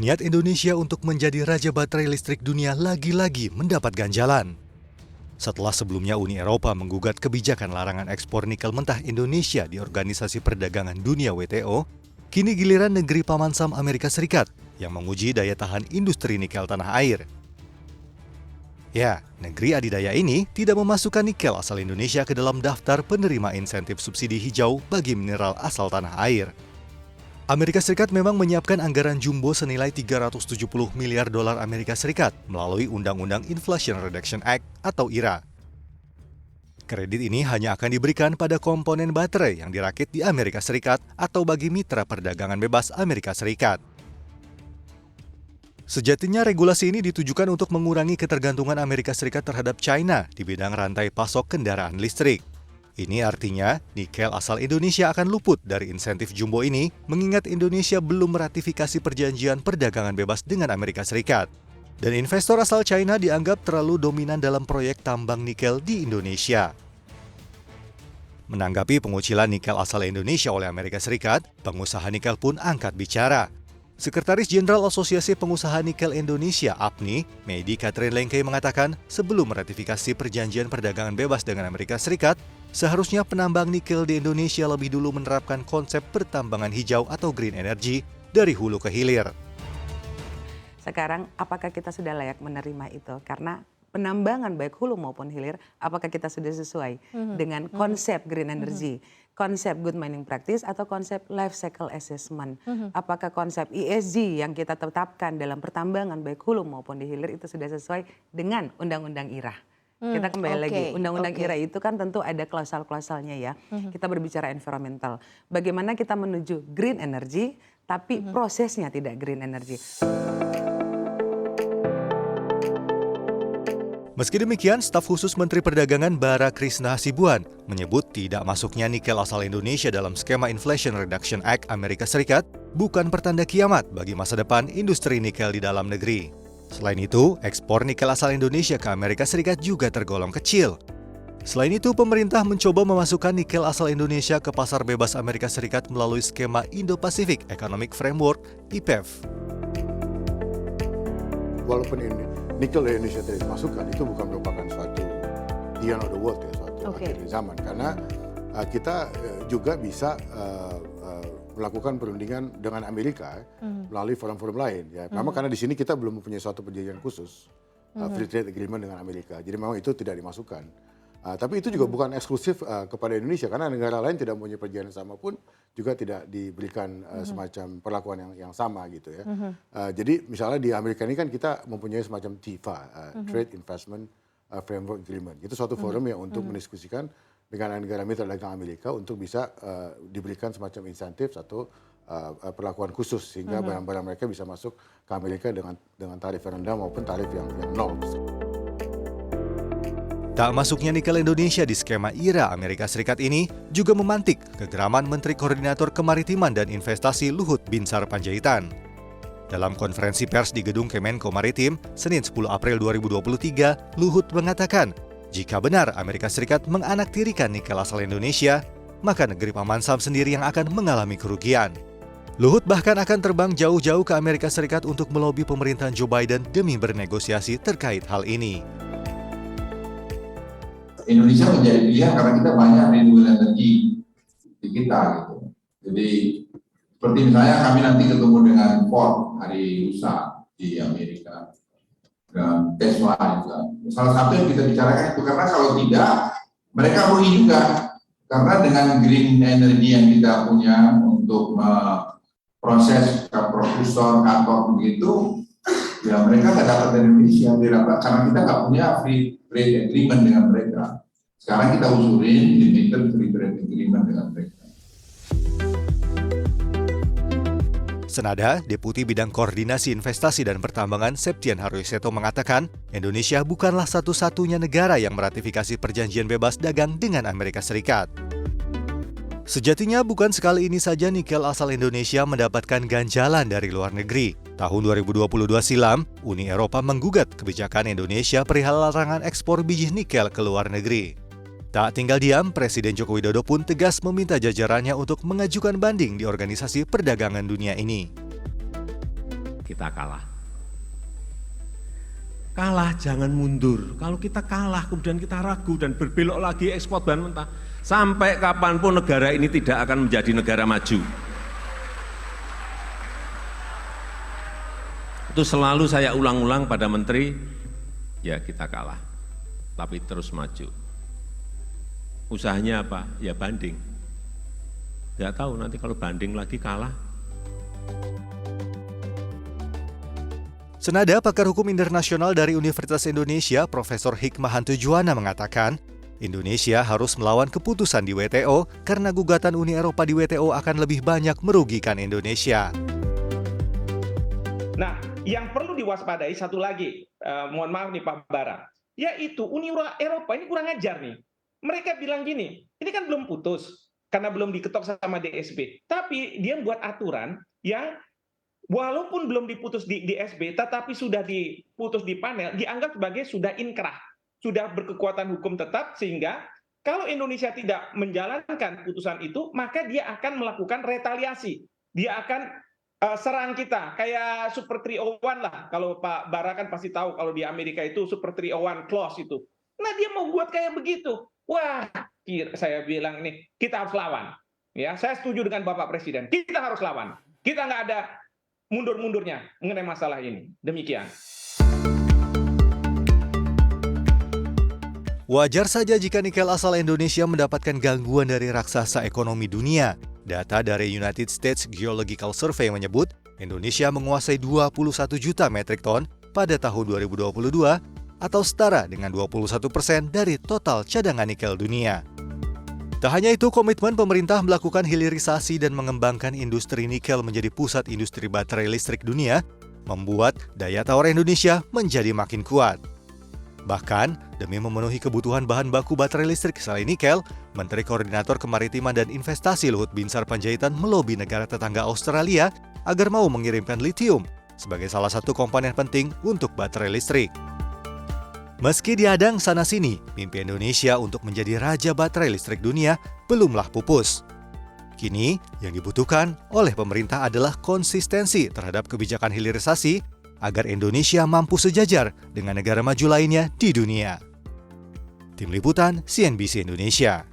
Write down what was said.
Niat Indonesia untuk menjadi raja baterai listrik dunia lagi-lagi mendapat ganjalan. Setelah sebelumnya Uni Eropa menggugat kebijakan larangan ekspor nikel mentah Indonesia di Organisasi Perdagangan Dunia WTO, kini giliran negeri Paman Sam Amerika Serikat yang menguji daya tahan industri nikel tanah air. Ya, negeri adidaya ini tidak memasukkan nikel asal Indonesia ke dalam daftar penerima insentif subsidi hijau bagi mineral asal tanah air. Amerika Serikat memang menyiapkan anggaran jumbo senilai 370 miliar dolar Amerika Serikat melalui Undang-Undang Inflation Reduction Act atau IRA. Kredit ini hanya akan diberikan pada komponen baterai yang dirakit di Amerika Serikat atau bagi mitra perdagangan bebas Amerika Serikat. Sejatinya regulasi ini ditujukan untuk mengurangi ketergantungan Amerika Serikat terhadap China di bidang rantai pasok kendaraan listrik. Ini artinya, nikel asal Indonesia akan luput dari insentif jumbo ini, mengingat Indonesia belum meratifikasi perjanjian perdagangan bebas dengan Amerika Serikat. Dan investor asal China dianggap terlalu dominan dalam proyek tambang nikel di Indonesia. Menanggapi pengucilan nikel asal Indonesia oleh Amerika Serikat, pengusaha nikel pun angkat bicara. Sekretaris Jenderal Asosiasi Pengusaha Nikel Indonesia (APNI), Medi Catherine Lengkei mengatakan, sebelum meratifikasi perjanjian perdagangan bebas dengan Amerika Serikat, seharusnya penambang nikel di Indonesia lebih dulu menerapkan konsep pertambangan hijau atau green energy dari hulu ke hilir. Sekarang, apakah kita sudah layak menerima itu? Karena penambangan baik hulu maupun hilir, apakah kita sudah sesuai dengan konsep green energy, konsep good mining practice atau konsep life cycle assessment? Apakah konsep ESG yang kita tetapkan dalam pertambangan baik hulu maupun di hilir itu sudah sesuai dengan Undang-Undang IRA? Kita kembali lagi, Undang-Undang IRA itu kan tentu ada klausal-klausalnya ya. Kita berbicara environmental. Bagaimana kita menuju green energy, tapi prosesnya tidak green energy. Meski demikian, staf khusus Menteri Perdagangan Bara Krishna Hasibuan menyebut tidak masuknya nikel asal Indonesia dalam skema Inflation Reduction Act Amerika Serikat bukan pertanda kiamat bagi masa depan industri nikel di dalam negeri. Selain itu, ekspor nikel asal Indonesia ke Amerika Serikat juga tergolong kecil. Selain itu, pemerintah mencoba memasukkan nikel asal Indonesia ke pasar bebas Amerika Serikat melalui skema Indo-Pacific Economic Framework (IPEF). Walaupun nikel dari Indonesia tidak dimasukkan, itu bukan merupakan suatu the end of the world ya, suatu akhir zaman. Karena kita juga bisa melakukan perundingan dengan Amerika melalui forum-forum lain. Ya. Memang karena di sini kita belum mempunyai suatu perjanjian khusus free trade agreement dengan Amerika. Jadi memang itu tidak dimasukkan. Tapi itu juga bukan eksklusif kepada Indonesia karena negara lain tidak mempunyai perjanjian sama pun juga tidak diberikan semacam perlakuan yang sama gitu ya. Jadi misalnya di Amerika ini kan kita mempunyai semacam TIFA, Trade Investment Framework Agreement. Itu suatu forum yang untuk mendiskusikan dengan negara mitra dagang Amerika untuk bisa diberikan semacam insentif atau perlakuan khusus sehingga barang-barang mereka bisa masuk ke Amerika dengan tarif yang rendah maupun tarif yang nol. Tak masuknya nikel Indonesia di skema IRA Amerika Serikat ini juga memantik kegeraman Menteri Koordinator Kemaritiman dan Investasi Luhut Binsar Panjaitan. Dalam konferensi pers di Gedung Kemenko Maritim, Senin 10 April 2023, Luhut mengatakan, jika benar Amerika Serikat menganaktirikan nikel asal Indonesia, maka negeri Paman Sam sendiri yang akan mengalami kerugian. Luhut bahkan akan terbang jauh-jauh ke Amerika Serikat untuk melobi pemerintahan Joe Biden demi bernegosiasi terkait hal ini. Indonesia menjadi pilihan karena kita banyak renewable energy di kita gitu. Jadi seperti misalnya kami nanti ketemu dengan Ford hari lusa di Amerika. Dan Tesla juga. Salah satu yang kita bicarakan itu karena kalau tidak mereka rugi juga karena dengan green energy yang kita punya untuk proses propulsor kantor begitu ya mereka nggak dapat dari Indonesia karena kita nggak punya free trade agreement dengan mereka. Sekarang kita usulin limited free trade agreement dengan mereka. Senada, Deputi Bidang Koordinasi Investasi dan Pertambangan Septian Haruiseto mengatakan, Indonesia bukanlah satu-satunya negara yang meratifikasi perjanjian bebas dagang dengan Amerika Serikat. Sejatinya bukan sekali ini saja nikel asal Indonesia mendapatkan ganjalan dari luar negeri. Tahun 2022 silam, Uni Eropa menggugat kebijakan Indonesia perihal larangan ekspor biji nikel ke luar negeri. Tak tinggal diam, Presiden Joko Widodo pun tegas meminta jajarannya untuk mengajukan banding di Organisasi Perdagangan Dunia ini. kita kalah. Kalah jangan mundur. Kalau kita kalah kemudian kita ragu dan berbelok lagi ekspor bahan mentah, sampai kapanpun negara ini tidak akan menjadi negara maju. Itu selalu saya ulang-ulang pada menteri, ya kita kalah, tapi terus maju. Usahanya apa? Ya banding. Nggak tahu nanti kalau banding lagi kalah. Senada pakar hukum internasional dari Universitas Indonesia, Profesor Hikmahanto Juwana mengatakan, Indonesia harus melawan keputusan di WTO karena gugatan Uni Eropa di WTO akan lebih banyak merugikan Indonesia. Nah, yang perlu diwaspadai satu lagi, mohon maaf nih Pak Bara, yaitu Uni Eropa ini kurang ajar nih. Mereka bilang gini, ini kan belum putus karena belum diketok sama DSB, tapi dia buat aturan yang walaupun belum diputus di DSB, tetapi sudah diputus di panel, dianggap sebagai sudah inkrah, sudah berkekuatan hukum tetap, sehingga kalau Indonesia tidak menjalankan putusan itu, maka dia akan melakukan retaliasi. Dia akan serang kita, kayak Super 301 lah. Kalau Pak Bara kan pasti tahu kalau di Amerika itu Super 301 clause itu. Nah dia mau buat kayak begitu. Wah, saya bilang ini, kita harus lawan. Ya, saya setuju dengan Bapak Presiden. Kita harus lawan. Kita nggak ada mundur-mundurnya mengenai masalah ini. Demikian. Wajar saja jika nikel asal Indonesia mendapatkan gangguan dari raksasa ekonomi dunia. Data dari United States Geological Survey menyebut Indonesia menguasai 21 juta metrik ton pada tahun 2022 atau setara dengan 21% dari total cadangan nikel dunia. Tak hanya itu, komitmen pemerintah melakukan hilirisasi dan mengembangkan industri nikel menjadi pusat industri baterai listrik dunia membuat daya tawar Indonesia menjadi makin kuat. Bahkan, demi memenuhi kebutuhan bahan baku baterai listrik selain nikel, Menteri Koordinator Kemaritiman dan Investasi Luhut Binsar Panjaitan melobi negara tetangga Australia agar mau mengirimkan litium sebagai salah satu komponen penting untuk baterai listrik. Meski diadang sana-sini, mimpi Indonesia untuk menjadi raja baterai listrik dunia belumlah pupus. Kini, yang dibutuhkan oleh pemerintah adalah konsistensi terhadap kebijakan hilirisasi agar Indonesia mampu sejajar dengan negara maju lainnya di dunia. Tim Liputan CNBC Indonesia.